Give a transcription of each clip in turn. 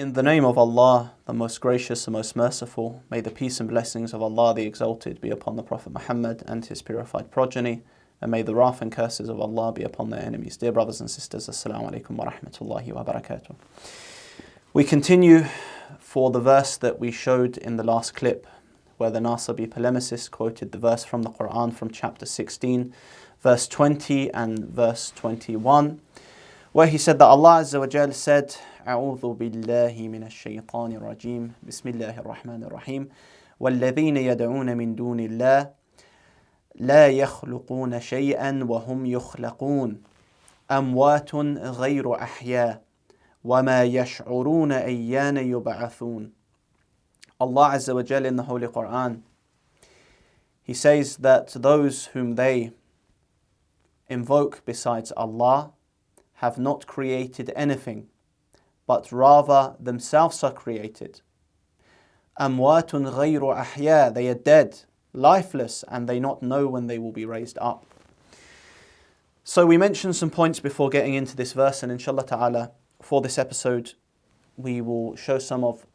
In the name of Allah, the most gracious, the most merciful, may the peace and blessings of Allah the Exalted be upon the Prophet Muhammad and his purified progeny, and may the wrath and curses of Allah be upon their enemies. Dear brothers and sisters, 𝗧𝗨𝗥𝗓𝗦𝗧𝗏 𝗦𝗨𝗡𝗧𝗏. We continue for the verse that we showed in the last clip, where the 𝗦𝗨𝗣𝗕𝗦𝗧𝗏𝗦𝗖𝗥𝗑 quoted the verse from the Quran from chapter 16, verse 20 and verse 21, where he said that Allah Azza wa Jal said, 𝗓ُوذُ بِاللَّهِ مِنَ الشَّيْطَانِ الرَّجِيمِ بسم الله الرحمن الرحيم وَالَّذِينَ يَدْعُونَ مِن دُونِ اللَّهِ لَا يَخْلُقُونَ شَيْئًا وَهُمْ يُخْلَقُونَ أَمْوَاتٌ غَيْرُ أَحْيَاءٍ وَمَا يَشْعُرُونَ أَيَّانَ يُبْعَثُونَ. Allah Azza wa Jal in the Holy Quran, He says that those whom they invoke besides Allah have not created anything, but rather themselves are created. أَمْوَاتٌ غَيْرُ أَحْيَاءٍ, they are dead, lifeless, and they not know when they will be raised up. So we mentioned some points before getting into this verse, and inshallah ta'ala, for this episode, we will show some of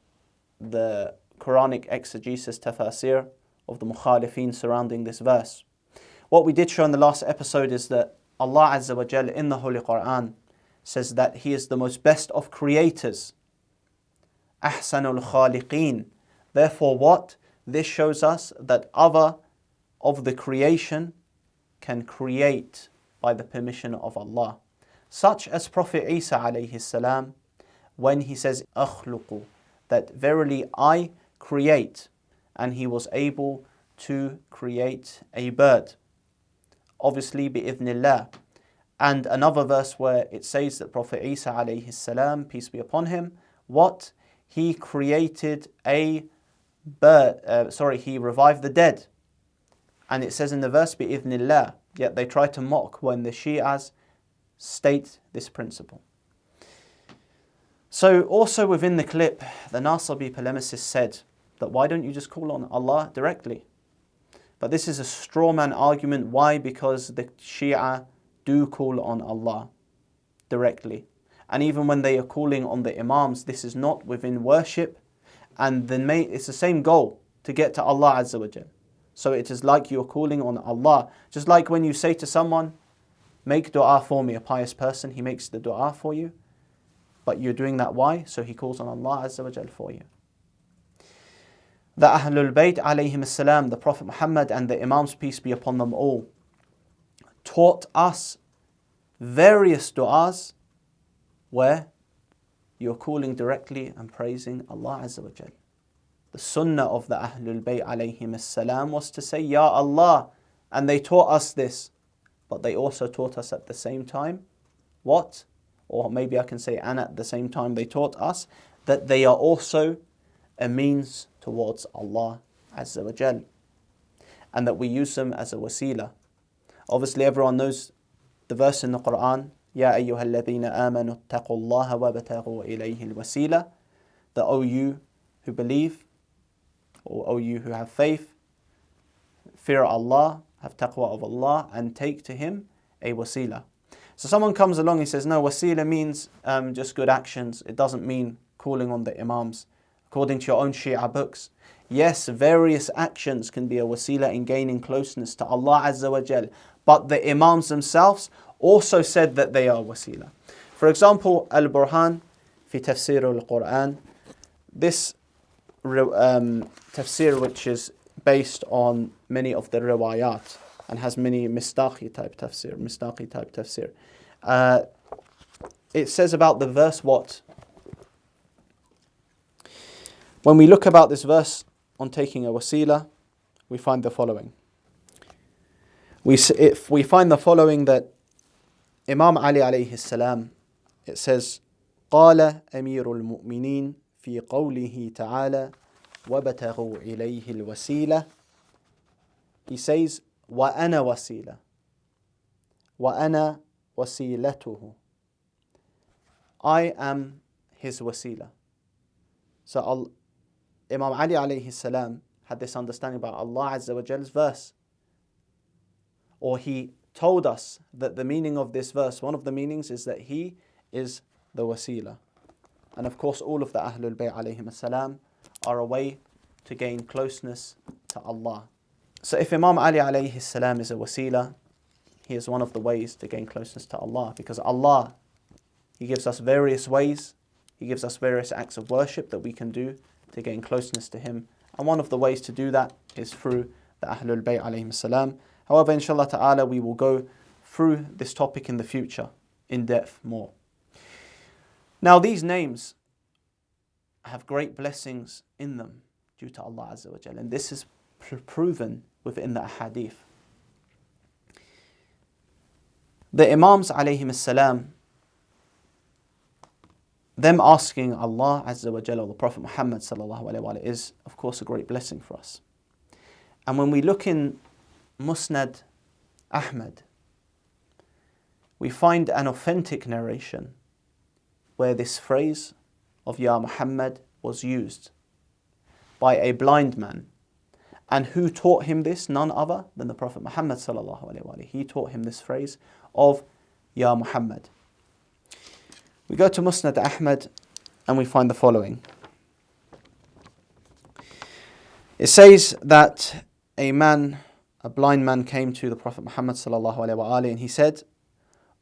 the Quranic exegesis Tafseer of the mukhalifin surrounding this verse. What we did show in the last episode is that Allah Azza wa Jal in the Holy Quran says that He is the most best of creators. أحسن الخالقين. Therefore what? This shows us that other of the creation can create by the permission of Allah. Such as Prophet Isa alayhi salam, when he says أخلق, that verily I create, and he was able to create a bird. Obviously bi'idhnillah. And another verse where it says that Prophet Isa alayhi salam, peace be upon him, what? He created a bird, he revived the dead. And it says in the verse bi'idhnillah, yet they try to mock when the Shi'as state this principle. So also within the clip, the 𝗦𝗨𝗣𝗕𝗦𝗧𝗏 said that why don't you just call on Allah directly? But this is a straw man argument. Why? Because the Shia do call on Allah directly. And even when they are calling on the Imams, this is not within worship. And it's the same goal, to get to Allah Azza wa Jal. So it is like you're calling on Allah. Just like when you say to someone, make dua for me, a pious person, he makes the dua for you. But you're doing that why? So he calls on Allah Azza wa Jal for you. The Ahlul Bayt alayhim salam, the Prophet Muhammad and the Imams, peace be upon them all, taught us various du'as where you're calling directly and praising Allah Azza wa Jal. The sunnah of the Ahlul Bayt alayhim salam was to say, Ya Allah, and they taught us this, but they also taught us at the same time, what? Or maybe I can say, and at the same time they taught us that they are also a means towards Allah Azza wa Jal, and that we use them as a waseela. Obviously everyone knows the verse in the Quran, Ya ayyuhalladhina amanu اتقوا الله وابتغوا إليه الوسيلة, that O you who believe, or O you who have faith, fear Allah, have taqwa of Allah, and take to Him a waseela. So someone comes along and says, no, waseela means just good actions. It doesn't mean calling on the Imams. According to your own Shia books, yes, various actions can be a waseela in gaining closeness to Allah Azza wa Jal, but the Imams themselves also said that they are waseela. For example, al-Burhan fi Tafseer al-Quran, this tafsir which is based on many of the riwayat and has many mistaqi type tafsir. It says about the verse what? When we look about this verse on taking a waseela, we find the following. We find the following, that Imam Ali alayhi salam, it says, قال أمير المؤمنين في قوله تعالى وابتغوا إليه الوسيلة. He says, وأنا وسيلة وأنا وسيلته. I am his waseela. So Imam Ali alayhi salam had this understanding about Allah Azza wa Jal's verse. Or he told us that the meaning of this verse, one of the meanings is that he is the waseela. And of course, all of the Ahlul Bayt alayhim as-salam are a way to gain closeness to Allah. So if Imam Ali alayhi salam is a Waseela, he is one of the ways to gain closeness to Allah, because Allah, He gives us various ways, He gives us various acts of worship that we can do to gain closeness to Him. And one of the ways to do that is through the Ahlul Bayt alayhim salam. However, inshallah ta'ala, we will go through this topic in the future in depth more. Now, these names have great blessings in them due to Allah Azza wa Jal, and this is proven within the hadith. The Imams alayhim salam, them asking Allah Azza wa Jal or the Prophet Muhammad sallallahu alayhi wa is of course a great blessing for us. And when we look in Musnad Ahmad, we find an authentic narration where this phrase of Ya Muhammad was used by a blind man. And who taught him this? None other than the Prophet Muhammad sallallahu alayhi wa. He taught him this phrase of Ya Muhammad. We go to Musnad Ahmad and we find the following. It says that a blind man came to the Prophet Muhammad sallallahu alayhi wa and he said,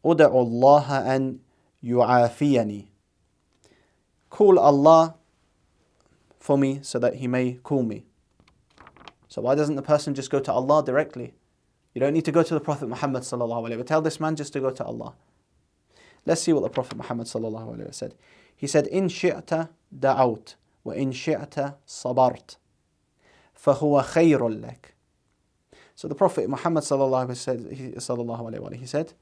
"Ud'u Allah an yu'afiyani." Call Allah for me so that He may call me. So why doesn't the person just go to Allah directly? You don't need to go to the Prophet Muhammad sallallahu alayhi wa. Tell this man just to go to Allah. Let's see what the Prophet Muhammad sallallahu alayhi wa said. He said, "In shi'ta da'awt wa in shi'ta sabart, fahuwa khayrun lak." So the Prophet Muhammad sallallahu alayhi wa he said,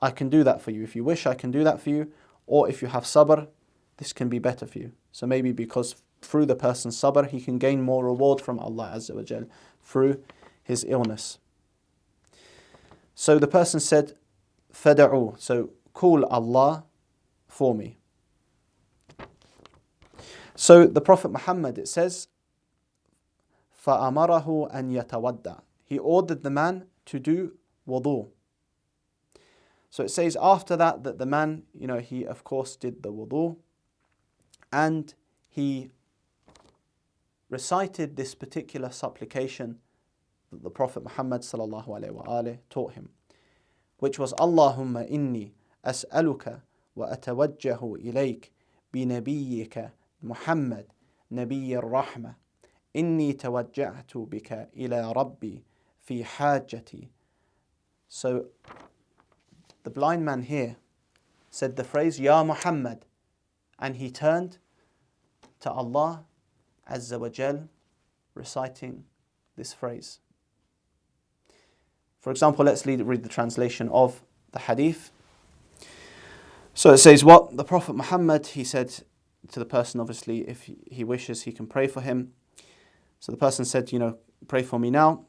I can do that for you. If you wish, I can do that for you. Or if you have sabr, this can be better for you. So maybe because through the person's sabr, he can gain more reward from Allah Azza wa Jal through his illness. So the person said, "Fada'u," so call Allah for me. So the Prophet Muhammad, it says, فَأَمَرَهُ أَنْ يَتَوَدَّعَ. He ordered the man to do wudu. So it says after that the man, he of course did the wudu and he recited this particular supplication that the Prophet Muhammad sallallahu alayhi wa taught him, which was, "Allahumma inni as'aluka wa atawajjahu ilayk bi nabiyyika Muhammad nabiy ar-rahma inni tawajjahtu bika ila rabbi fi hajati." So the blind man here said the phrase Ya Muhammad and he turned to Allah Azza wa Jal reciting this phrase. For example, let's read the translation of the hadith. So it says, what the Prophet Muhammad, he said to the person, obviously, if he wishes, he can pray for him. So the person said, pray for me now.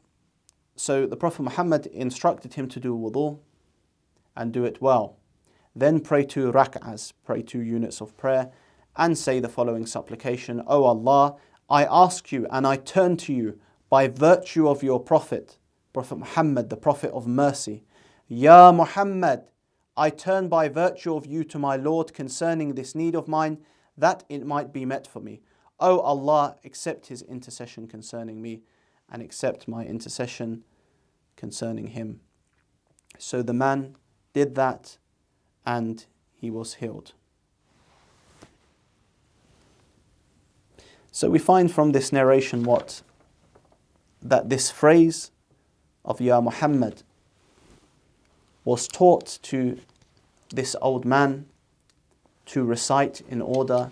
So the Prophet Muhammad instructed him to do wudu and do it well. Then pray 2 rak'ahs, pray 2 units of prayer, and say the following supplication: "O Allah, I ask you and I turn to you by virtue of your Prophet, Prophet Muhammad, the Prophet of mercy. Ya Muhammad, I turn by virtue of you to my Lord concerning this need of mine, that it might be met for me. O Allah, accept his intercession concerning me, and accept my intercession concerning him." So the man did that and he was healed. So we find from this narration that this phrase of Ya Muhammad was taught to this old man to recite in order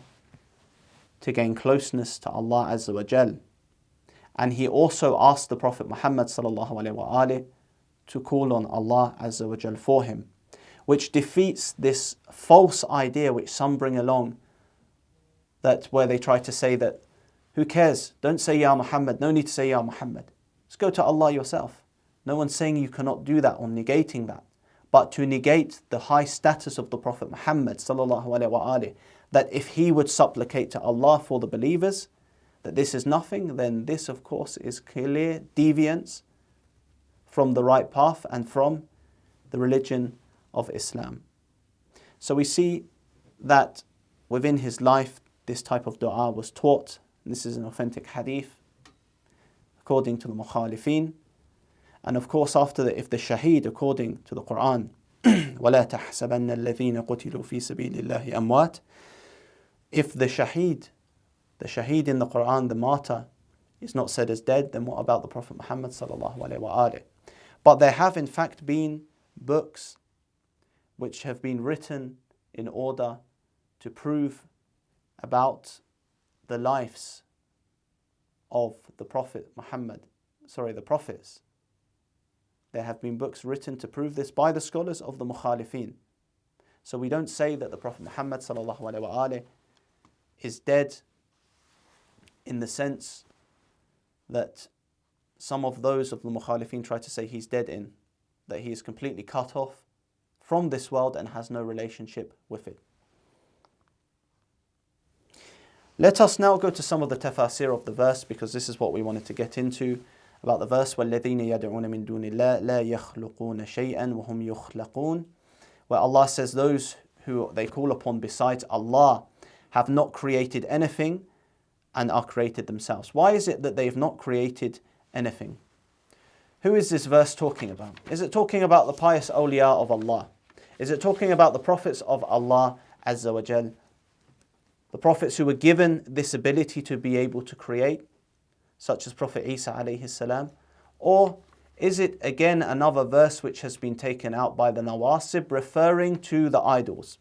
to gain closeness to Allah Azza wa Jal. And he also asked the Prophet Muhammad sallallahu alayhi wa alihi to call on Allah Azza wa Jal for him, which defeats this false idea which some bring along, that where they try to say that, who cares, don't say Ya Muhammad, no need to say Ya Muhammad, just go to Allah yourself. No one's saying you cannot do that or negating that, but to negate the high status of the Prophet Muhammad sallallahu alayhi wa alihi, that if he would supplicate to Allah for the believers, that this is nothing, then this of course is clear deviance from the right path and from the religion of Islam. So we see that within his life this type of dua was taught. This is an authentic hadith according to the mukhalifin. And of course after that, if the shaheed, according to the Quran, وَلَا تَحْسَبَنَّ الَّذِينَ قُتِلُوا فِي سَبِيلِ اللَّهِ أَمْوَاتٍ, if the shaheed in the Quran, the martyr, is not said as dead, then what about the Prophet Muhammad sallallahu alaihi wasallam? But there have in fact been books which have been written in order to prove about the lives of the Prophet Muhammad, the prophets. There have been books written to prove this by the scholars of the mukhalifin. So we don't say that the Prophet Muhammad sallallahu alaihi wasallam is dead in the sense that some of those of the mukhalifin try to say he's dead in, that he is completely cut off from this world and has no relationship with it. Let us now go to some of the tafsir of the verse, because this is what we wanted to get into about the verse, وَالَّذِينَ يَدْعُونَ مِن دُونِ اللَّهِ لَا يَخْلُقُونَ شَيْئًا وَهُمْ يُخْلَقُونَ, where Allah says those who they call upon besides Allah have not created anything and are created themselves. Why is it that they have not created anything? Who is this verse talking about? Is it talking about the pious awliya of Allah? Is it talking about the prophets of Allah Azza wa Jal? The prophets who were given this ability to be able to create, such as Prophet Isa alayhi salam? Or is it again another verse which has been taken out by the nawasib referring to the idols?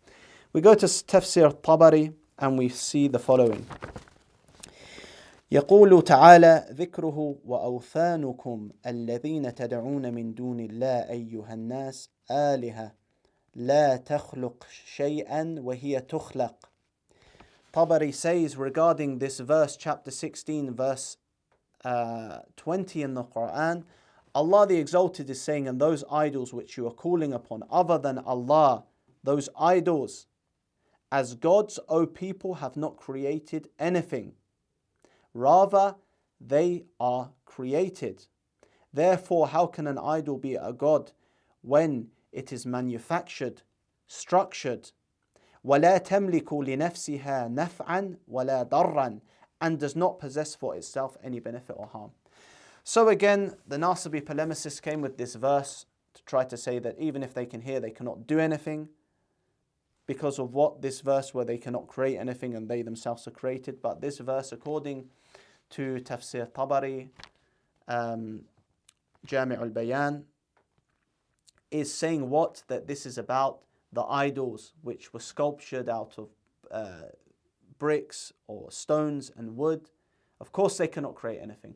We go to Tafseer 𝗙𝗦𝗦𝗦𝗦 and we see the following. يقول تعالى ذكره وأوثانكم الذين تدعون من دون الله أيها الناس آلهة لا تخلق شيئا وهي تخلق. Tabari says regarding this verse, chapter 16, verse 20 in the Quran, Allah the Exalted is saying, and those idols which you are calling upon other than Allah, those idols, as gods, O people, have not created anything. Rather, they are created. Therefore, how can an idol be a god when it is manufactured, structured? وَلَا تَمْلِكُ لِنَفْسِهَا نَفْعًا وَلَا ضَرًّا, and does not possess for itself any benefit or harm. So again, the Nasibi polemicists came with this verse to try to say that even if they can hear, they cannot do anything because of what? This verse where they cannot create anything and they themselves are created. But this verse, according to Tafseer Tabari, Jami' al-Bayan, is saying what? That this is about the idols which were sculptured out of bricks or stones and wood. Of course they cannot create anything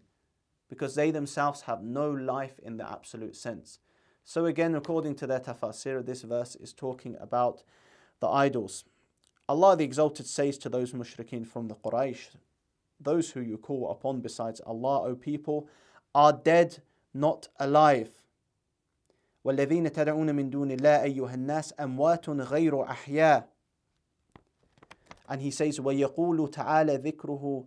because they themselves have no life in the absolute sense. So again, according to their tafsir, this verse is talking about the idols. Allah the Exalted says to those mushrikeen from the Quraysh, those who you call upon besides Allah, O people, are dead, not alive. وَالَّذِينَ تَدْعُونَ مِن دُونِ اللَّهِ أَيُّهَا النَّاسِ أَمْوَاتٌ غَيْرُ أَحْيَاءٍ. And he says, وَيَقُولُ تَعَالَى ذِكْرُهُ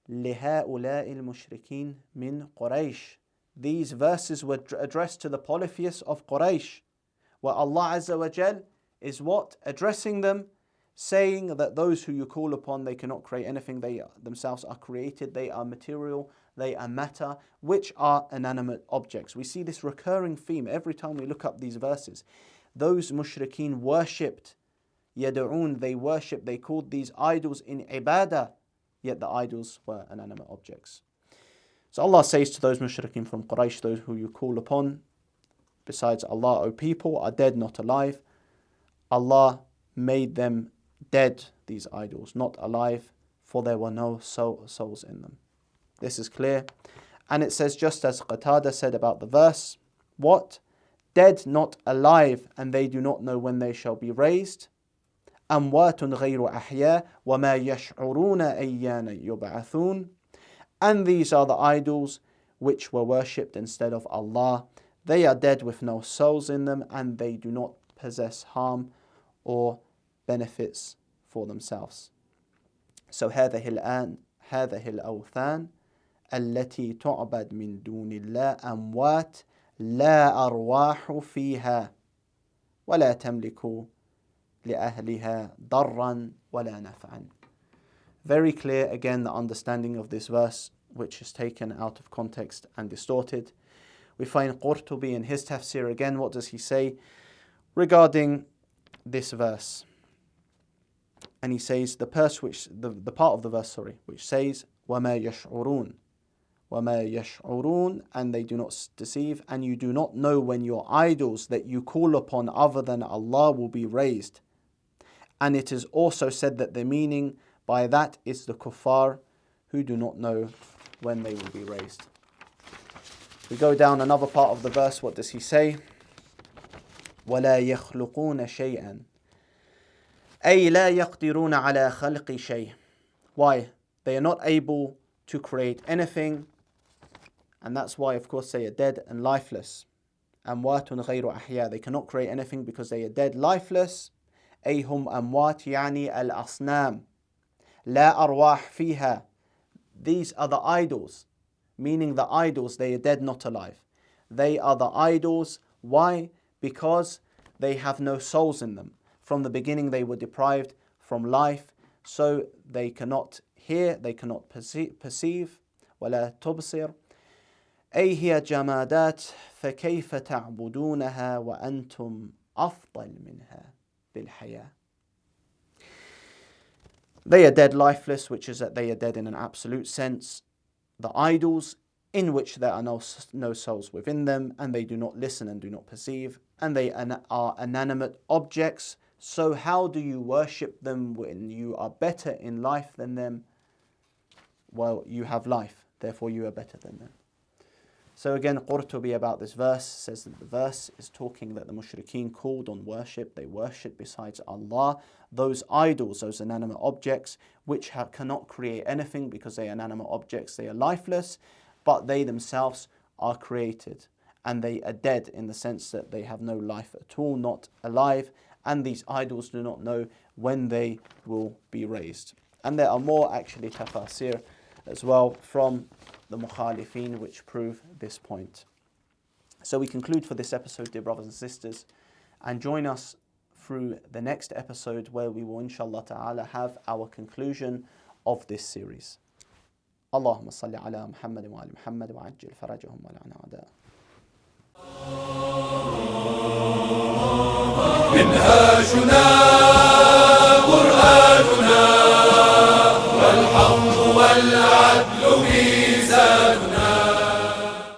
لِهَؤُلَاءِ الْمُشْرِكِينَ مِنْ قُرَيْشٍ. These verses were addressed to the polytheists of Quraysh, where Allah Azza wa Jal is what? Addressing them, saying that those who you call upon, they cannot create anything, they themselves are created, they are material, they are matter, which are inanimate objects. We see this recurring theme every time we look up these verses. Those mushrikeen worshipped, yad'un, they worshipped, they called these idols in ibadah, yet the idols were inanimate objects. So Allah says to those mushrikeen from Quraysh, those who you call upon besides Allah, O people, are dead, not alive. Allah made them dead, these idols, not alive, for there were no souls in them. This is clear. And it says, just as Qatada said about the verse, what? Dead, not alive, and they do not know when they shall be raised. أَمْوَاتٌ غَيْرُ أَحْيَاءٍ وَمَا يَشْعُرُونَ أَيَّانَ يُبْعَثُونَ. And these are the idols which were worshipped instead of Allah. They are dead with no souls in them, and they do not possess harm or benefits for themselves. So هذه الأوثان التي تعبد من دون الله أموات لا أرواح فيها ولا تملك لأهلها ضرا ولا نفعا. Very clear again the understanding of this verse, which is taken out of context and distorted. We find 𝗏𝗏𝗧𝗏𝗏 in his Tafseer again. What does he say regarding this verse? And he says the part of the verse, which says وَمَا يَشْعُرُونَ وَمَا يَشْعُرُونَ, and they do not deceive, and you do not know when your idols that you call upon other than Allah will be raised. And it is also said that the meaning by that is the kuffar who do not know when they will be raised. We go down another part of the verse. What does he say? وَلَا يَخْلُقُونَ شَيْئًا أي لا يقدرون على خلق شيء. Why? They are not able to create anything, and that's why, of course, they are dead and lifeless. أموات غير أحياء. They cannot create anything because they are dead, lifeless. أي هم أموات يعني الأصنام لا أرواح فيها. These are the idols, meaning the idols, they are dead, not alive. They are the idols. Why? Because they have no souls in them. From the beginning they were deprived from life, so they cannot hear, they cannot perceive. ولا تبصر أي هي جمادات فكيف تعبدونها وأنتم أفضل منها بالحياة. They are dead, lifeless, which is that they are dead in an absolute sense. The idols, in which there are no souls within them, and they do not listen and do not perceive, and they are inanimate objects. So how do you worship them when you are better in life than them? Well, you have life, therefore you are better than them. So again, 𝗏𝗏𝗧𝗏𝗏 about this verse says that the verse is talking that the mushrikeen called on worship. They worship besides Allah those idols, those inanimate objects, which cannot create anything because they are inanimate objects. They are lifeless, but they themselves are created. And they are dead in the sense that they have no life at all, not alive. And these idols do not know when they will be raised. And there are more actually Tafseer as well from the mukhalifin which prove this point. So we conclude for this episode, dear brothers and sisters, and join us through the next episode where we will inshallah ta'ala have our conclusion of this series. Allahumma salli ala Muhammad wa ali Muhammad wa 𝗙𝗢𝗓𝗧𝗏𝗦𝗧𝗏𝗧 wa la'ana a'da.